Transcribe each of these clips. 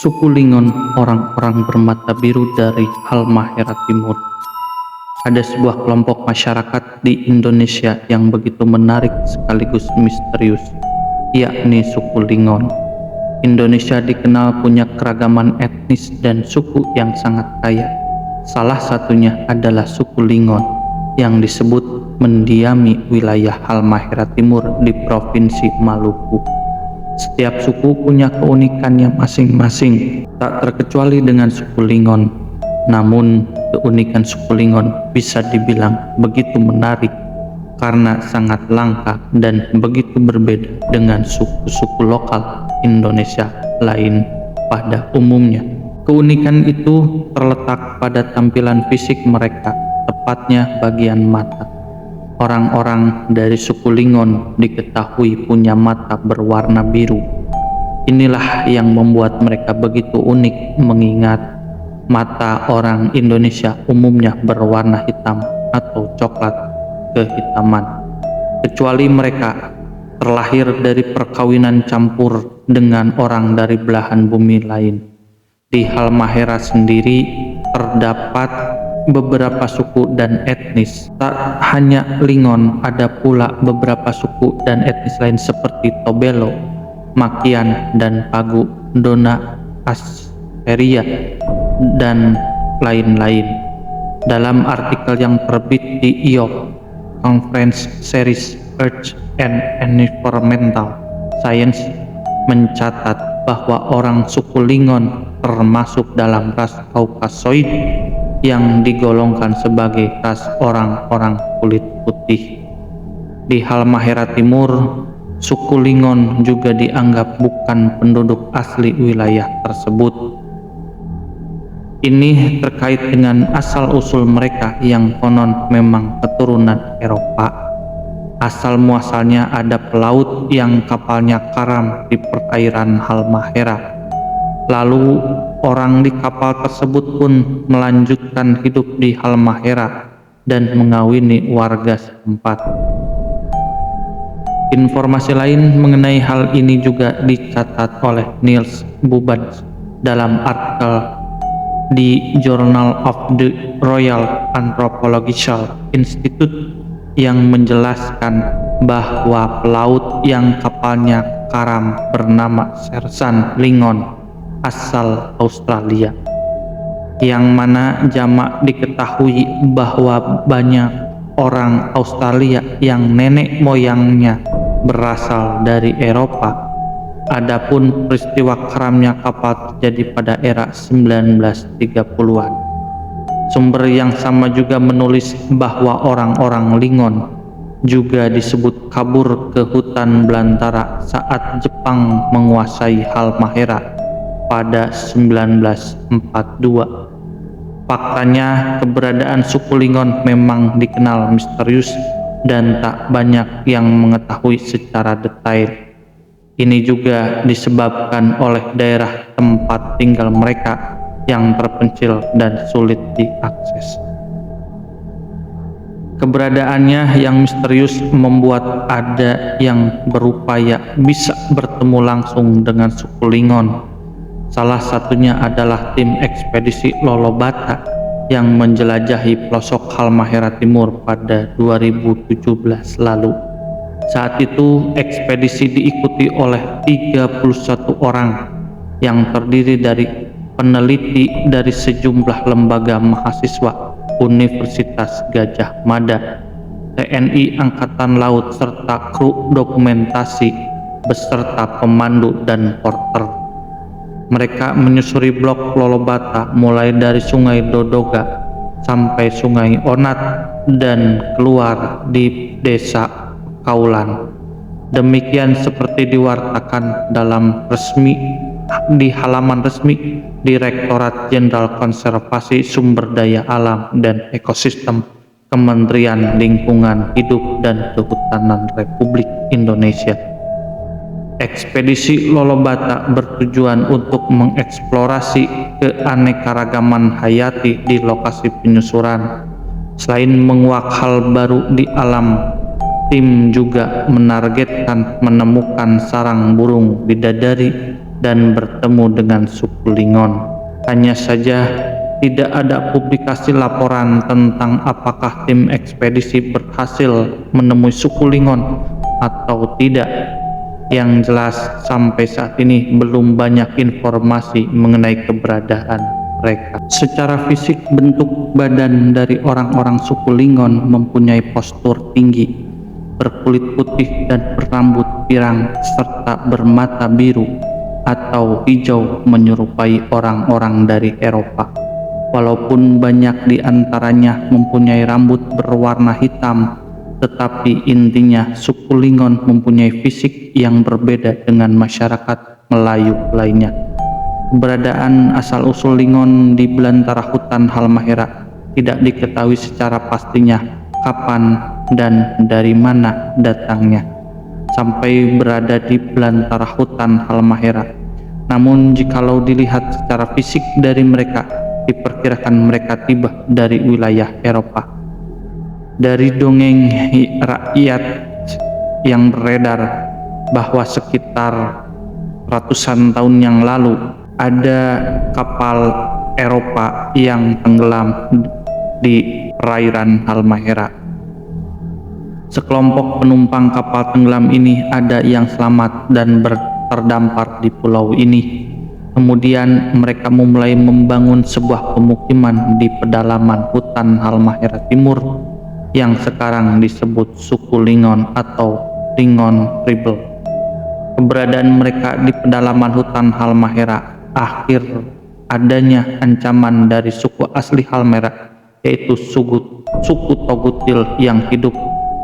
Suku Lingon, orang-orang bermata biru dari Halmahera Timur. Ada sebuah kelompok masyarakat di Indonesia yang begitu menarik sekaligus misterius, yakni suku Lingon. Indonesia dikenal punya keragaman etnis dan suku yang sangat kaya. Salah satunya adalah suku Lingon yang disebut mendiami wilayah Halmahera Timur di Provinsi Maluku. Setiap suku punya keunikannya masing-masing, tak terkecuali dengan suku Lingon. Namun, keunikan suku Lingon bisa dibilang begitu menarik karena sangat langka dan begitu berbeda dengan suku-suku lokal Indonesia lain pada umumnya. Keunikan itu terletak pada tampilan fisik mereka, tepatnya bagian mata. Orang-orang dari suku Lingon diketahui punya mata berwarna biru. Inilah yang membuat mereka begitu unik, mengingat mata orang Indonesia umumnya berwarna hitam atau coklat kehitaman. Kecuali mereka terlahir dari perkawinan campur dengan orang dari belahan bumi lain. Di Halmahera sendiri terdapat beberapa suku dan etnis. Tak hanya Lingon, ada pula beberapa suku dan etnis lain seperti Tobelo, Makian, dan Pagu, Dona, Asteria, dan lain-lain. Dalam artikel yang terbit di IOP Conference Series Earth and Environmental Science mencatat bahwa orang suku Lingon termasuk dalam ras Kaukasoid yang digolongkan sebagai ras orang-orang kulit putih. Di Halmahera Timur, suku Lingon juga dianggap bukan penduduk asli wilayah tersebut. Ini terkait dengan asal-usul mereka yang konon memang keturunan Eropa. Asal muasalnya ada pelaut yang kapalnya karam di perairan Halmahera. Lalu orang di kapal tersebut pun melanjutkan hidup di Halmahera dan mengawini warga setempat. Informasi lain mengenai hal ini juga dicatat oleh Niels Bubbens dalam artikel di Journal of the Royal Anthropological Institute yang menjelaskan bahwa pelaut yang kapalnya karam bernama Sersan Lingon asal Australia, yang mana jamak diketahui bahwa banyak orang Australia yang nenek moyangnya berasal dari Eropa. Adapun peristiwa karamnya kapal terjadi pada era 1930-an. Sumber yang sama juga menulis bahwa orang-orang Lingon juga disebut kabur ke hutan belantara saat Jepang menguasai Halmahera pada 1942. Faktanya, keberadaan suku Lingon memang dikenal misterius dan tak banyak yang mengetahui secara detail. Ini juga disebabkan oleh daerah tempat tinggal mereka yang terpencil dan sulit diakses. Keberadaannya yang misterius membuat ada yang berupaya bisa bertemu langsung dengan suku Lingon. Salah satunya adalah tim ekspedisi Lolobata yang menjelajahi pelosok Halmahera Timur pada 2017 lalu. Saat itu ekspedisi diikuti oleh 31 orang yang terdiri dari peneliti dari sejumlah lembaga mahasiswa Universitas Gadjah Mada, TNI Angkatan Laut, serta kru dokumentasi beserta pemandu dan porter. Mereka menyusuri blok Lolobata mulai dari Sungai Dodoga sampai Sungai Onat dan keluar di Desa Kaulan. Demikian seperti diwartakan di halaman resmi Direktorat Jenderal Konservasi Sumber Daya Alam dan Ekosistem Kementerian Lingkungan Hidup dan Kehutanan Republik Indonesia. Ekspedisi Lolobata bertujuan untuk mengeksplorasi keanekaragaman hayati di lokasi penyusuran. Selain menguak hal baru di alam, tim juga menargetkan menemukan sarang burung bidadari dan bertemu dengan suku Lingon. Hanya saja tidak ada publikasi laporan tentang apakah tim ekspedisi berhasil menemui suku Lingon atau tidak. Yang jelas sampai saat ini belum banyak informasi mengenai keberadaan mereka. Secara fisik, bentuk badan dari orang-orang suku Lingon mempunyai postur tinggi, berkulit putih dan berambut pirang serta bermata biru atau hijau menyerupai orang-orang dari Eropa. Walaupun banyak di antaranya mempunyai rambut berwarna hitam, tetapi intinya suku Lingon mempunyai fisik yang berbeda dengan masyarakat Melayu lainnya. Keberadaan asal-usul Lingon di belantara hutan Halmahera tidak diketahui secara pastinya kapan dan dari mana datangnya sampai berada di belantara hutan Halmahera. Namun jikalau dilihat secara fisik dari mereka, diperkirakan mereka tiba dari wilayah Eropa. Dari dongeng rakyat yang beredar bahwa sekitar ratusan tahun yang lalu ada kapal Eropa yang tenggelam di perairan Halmahera. Sekelompok penumpang kapal tenggelam ini ada yang selamat dan terdampar di pulau ini. Kemudian mereka memulai membangun sebuah pemukiman di pedalaman hutan Halmahera Timur yang sekarang disebut suku Lingon atau Lingon Tribal. Keberadaan mereka di pedalaman hutan Halmahera akhir adanya ancaman dari suku asli Halmahera, yaitu suku Togutil yang hidup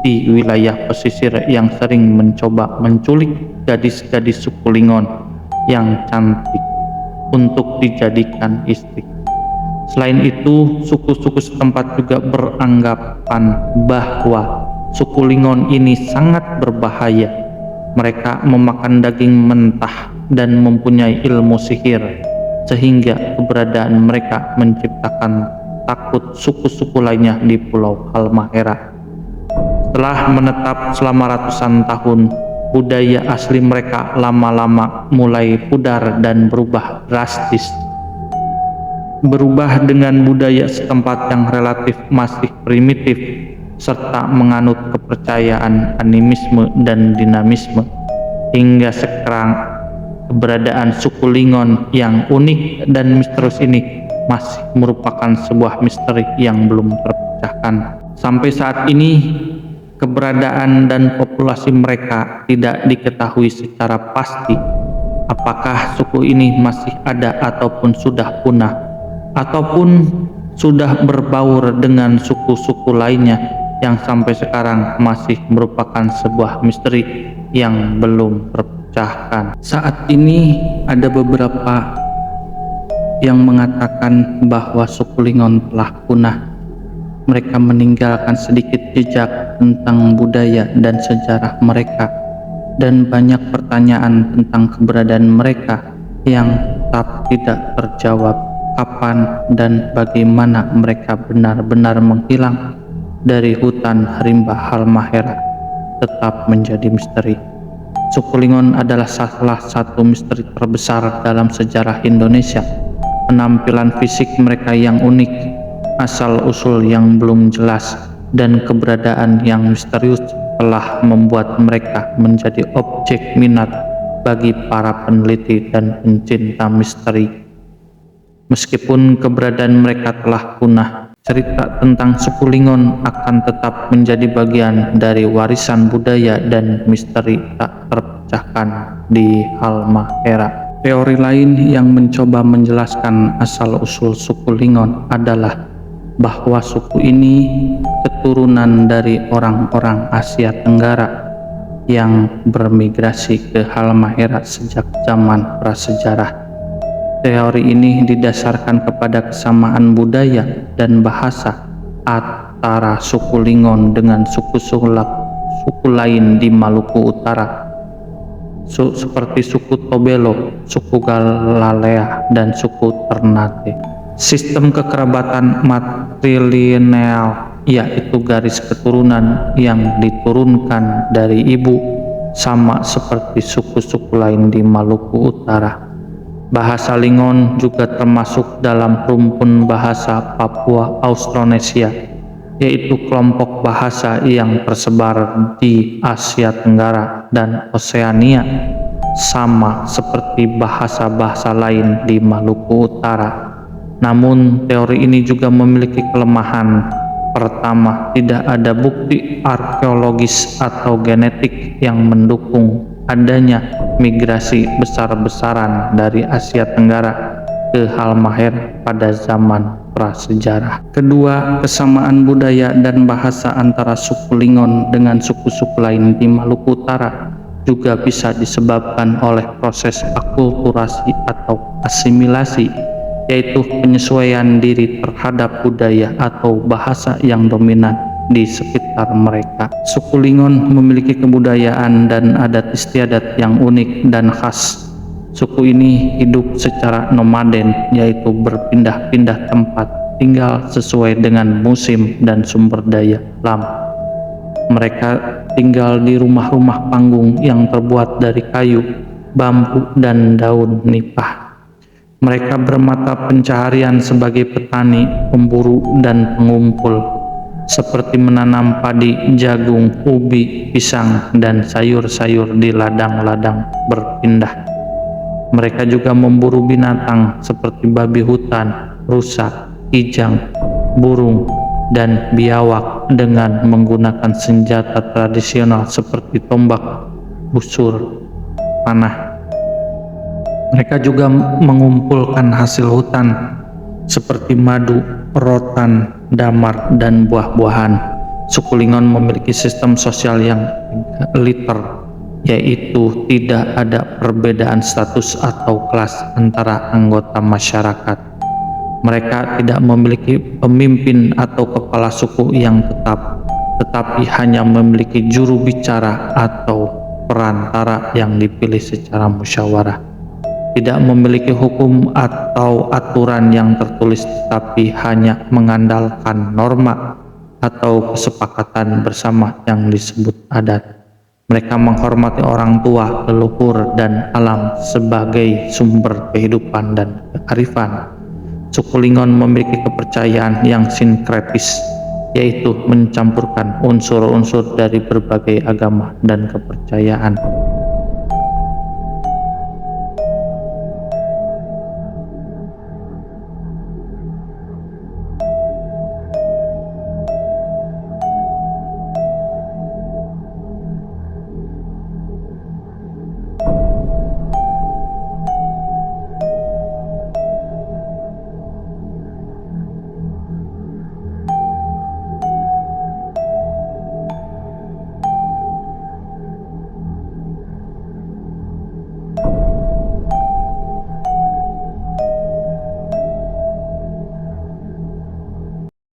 di wilayah pesisir yang sering mencoba menculik gadis-gadis suku Lingon yang cantik untuk dijadikan istri. Selain itu, suku-suku setempat juga beranggapan bahwa suku Lingon ini sangat berbahaya. Mereka memakan daging mentah dan mempunyai ilmu sihir, sehingga keberadaan mereka menciptakan takut suku-suku lainnya di Pulau Halmahera. Setelah menetap selama ratusan tahun, budaya asli mereka lama-lama mulai pudar dan berubah drastis. Berubah dengan budaya setempat yang relatif masih primitif serta menganut kepercayaan animisme dan dinamisme. Hingga sekarang keberadaan suku Lingon yang unik dan misterius ini masih merupakan sebuah misteri yang belum terpecahkan. Sampai saat ini keberadaan dan populasi mereka tidak diketahui secara pasti. Apakah suku ini masih ada ataupun sudah punah, ataupun sudah berbaur dengan suku-suku lainnya yang sampai sekarang masih merupakan sebuah misteri yang belum terpecahkan. Saat ini ada beberapa yang mengatakan bahwa suku Lingon telah punah. Mereka meninggalkan sedikit jejak tentang budaya dan sejarah mereka, dan banyak pertanyaan tentang keberadaan mereka yang tetap tidak terjawab. Kapan dan bagaimana mereka benar-benar menghilang dari hutan rimba Halmahera tetap menjadi misteri. Suku Lingon adalah salah satu misteri terbesar dalam sejarah Indonesia. Penampilan fisik mereka yang unik, asal-usul yang belum jelas, dan keberadaan yang misterius telah membuat mereka menjadi objek minat bagi para peneliti dan pencinta misteri. Meskipun keberadaan mereka telah punah, cerita tentang suku Lingon akan tetap menjadi bagian dari warisan budaya dan misteri tak terpecahkan di Halmahera. Teori lain yang mencoba menjelaskan asal-usul suku Lingon adalah bahwa suku ini keturunan dari orang-orang Asia Tenggara yang bermigrasi ke Halmahera sejak zaman prasejarah. Teori ini didasarkan kepada kesamaan budaya dan bahasa antara suku Lingon dengan suku lain di Maluku Utara, seperti suku Tobelo, suku Galalea, dan suku Ternate. Sistem kekerabatan matrilineal, yaitu garis keturunan yang diturunkan dari ibu, sama seperti suku-suku lain di Maluku Utara. Bahasa Lingon juga termasuk dalam rumpun bahasa Papua Austronesia, yaitu kelompok bahasa yang tersebar di Asia Tenggara dan Oseania, sama seperti bahasa-bahasa lain di Maluku Utara. Namun, teori ini juga memiliki kelemahan. Pertama, tidak ada bukti arkeologis atau genetik yang mendukung adanya migrasi besar-besaran dari Asia Tenggara ke Halmahera pada zaman prasejarah. Kedua, kesamaan budaya dan bahasa antara suku Lingon dengan suku-suku lain di Maluku Utara juga bisa disebabkan oleh proses akulturasi atau asimilasi, yaitu penyesuaian diri terhadap budaya atau bahasa yang dominan di sekitar mereka. Suku Lingon memiliki kebudayaan dan adat istiadat yang unik dan khas. Suku ini hidup secara nomaden, yaitu berpindah-pindah tempat tinggal sesuai dengan musim dan sumber daya alam. Mereka tinggal di rumah-rumah panggung yang terbuat dari kayu, bambu, dan daun nipah. Mereka bermata pencaharian sebagai petani, pemburu, dan pengumpul, seperti menanam padi, jagung, ubi, pisang, dan sayur-sayur di ladang-ladang berpindah. Mereka juga memburu binatang seperti babi hutan, rusa, kijang, burung, dan biawak dengan menggunakan senjata tradisional seperti tombak, busur, panah. Mereka juga mengumpulkan hasil hutan seperti madu, rotan, damar, dan buah-buahan. Suku Lingon memiliki sistem sosial yang egaliter, yaitu tidak ada perbedaan status atau kelas antara anggota masyarakat. Mereka tidak memiliki pemimpin atau kepala suku yang tetap, tetapi hanya memiliki juru bicara atau perantara yang dipilih secara musyawarah. Tidak memiliki hukum atau aturan yang tertulis, tetapi hanya mengandalkan norma atau kesepakatan bersama yang disebut adat. Mereka menghormati orang tua, leluhur, dan alam sebagai sumber kehidupan dan kearifan. Suku Lingon memiliki kepercayaan yang sinkretis, yaitu mencampurkan unsur-unsur dari berbagai agama dan kepercayaan.